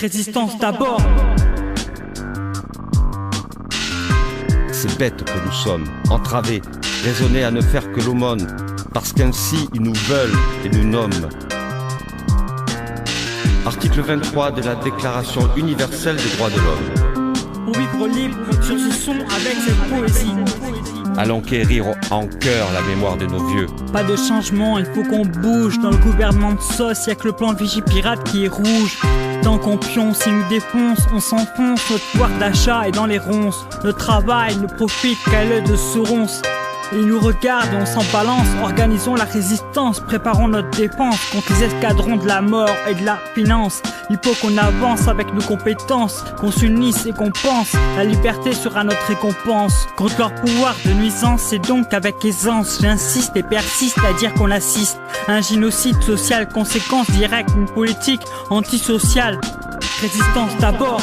Résistance d'abord. Ces bêtes que nous sommes, entravés, raisonnés à ne faire que l'aumône, parce qu'ainsi ils nous veulent et nous nomment. Article 23 de la Déclaration universelle des droits de l'homme. Pour vivre libre sur ce son avec cette poésie. Allons quérir en cœur la mémoire de nos vieux. Pas de changement, il faut qu'on bouge. Dans le gouvernement de sauce, y'a que le plan Vigipirate qui est rouge. Tant qu'on pionce, il nous défonce, on s'enfonce. Notre pouvoir d'achat est dans les ronces. Notre travail ne profite qu'à l'œil de Sauronce. Ils nous regardent et on s'en balance. Organisons la résistance, préparons notre défense contre les escadrons de la mort et de la finance. Il faut qu'on avance avec nos compétences, qu'on s'unisse et qu'on pense. La liberté sera notre récompense. Contre leur pouvoir de nuisance, c'est donc avec aisance. J'insiste et persiste à dire qu'on assiste à un génocide social, conséquence directe d'une politique antisociale. Résistance d'abord.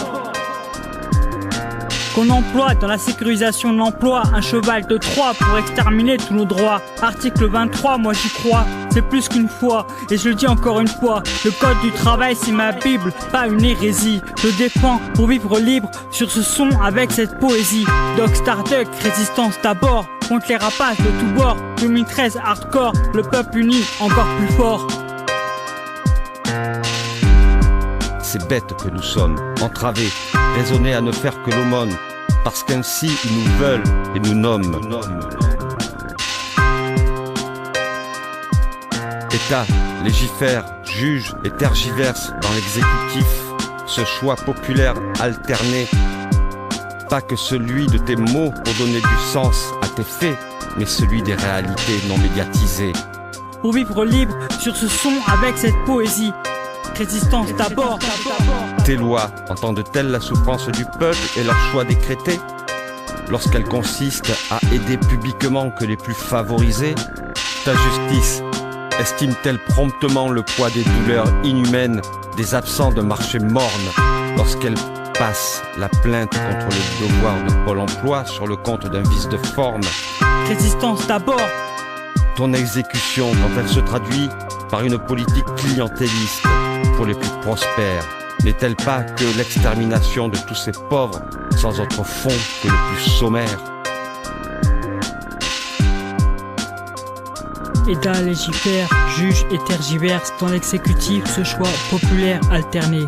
Qu'on emploie dans la sécurisation de l'emploi un cheval de Troie pour exterminer tous nos droits. Article 23, moi j'y crois, c'est plus qu'une fois, et je le dis encore une fois, le code du travail c'est ma bible, pas une hérésie. Je défends pour vivre libre sur ce son avec cette poésie. Doc Starduck, résistance d'abord, contre les rapaces de tous bords. 2013 hardcore, le peuple uni encore plus fort. Ces bêtes que nous sommes, entravés, raisonnés à ne faire que l'aumône, parce qu'ainsi ils nous veulent et nous nomment. État légifère, juge et tergiverse dans l'exécutif, ce choix populaire alterné. Pas que celui de tes mots pour donner du sens à tes faits, mais celui des réalités non médiatisées. Pour vivre libre sur ce son avec cette poésie. Résistance d'abord. Tes lois entendent-elles la souffrance du peuple et leur choix décrété? Lorsqu'elles consistent à aider publiquement que les plus favorisés, ta justice estime-t-elle promptement le poids des douleurs inhumaines des absents de marché morne lorsqu'elle passe la plainte contre le devoir de Pôle emploi sur le compte d'un vice de forme? Résistance d'abord. Ton exécution, quand elle se traduit par une politique clientéliste pour les plus prospères, n'est-elle pas que l'extermination de tous ces pauvres sans autre fond que le plus sommaire? État légifère, juge et tergiverse dans l'exécutif ce choix populaire alterné.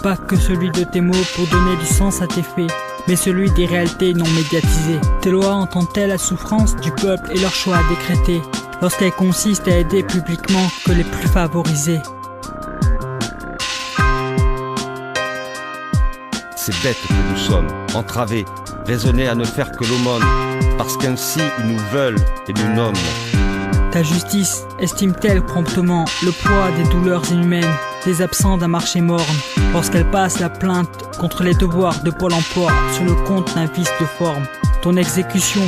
Pas que celui de tes mots pour donner du sens à tes faits, mais celui des réalités non médiatisées. Tes lois entendent-elles la souffrance du peuple et leur choix décrété, lorsqu'elles consistent à aider publiquement que les plus favorisés? Ces bêtes que nous sommes, entravés, raisonnés à ne faire que l'aumône, parce qu'ainsi ils nous veulent et nous nomment. Ta justice estime-t-elle promptement le poids des douleurs inhumaines des absents d'un marché morne, lorsqu'elle passe la plainte contre les devoirs de Pôle emploi sur le compte d'un vice de forme? Ton exécution,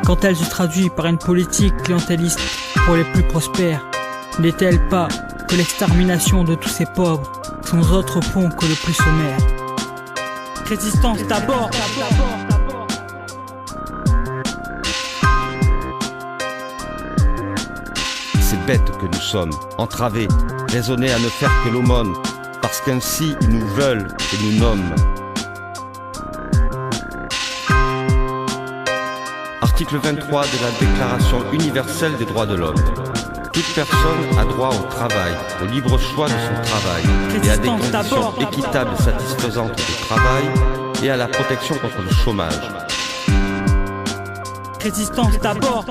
quand elle se traduit par une politique clientéliste pour les plus prospères, n'est-elle pas que l'extermination de tous ces pauvres sans autre fond que le plus sommaire? Résistance d'abord. Ces bêtes que nous sommes, entravés, raisonnés à ne faire que l'aumône, parce qu'ainsi ils nous veulent et nous nomment. Article 23 de la Déclaration universelle des droits de l'homme. Toute personne a droit au travail, au libre choix de son travail, et à des conditions équitables et satisfaisantes de travail, et à la protection contre le chômage. Résistance d'abord.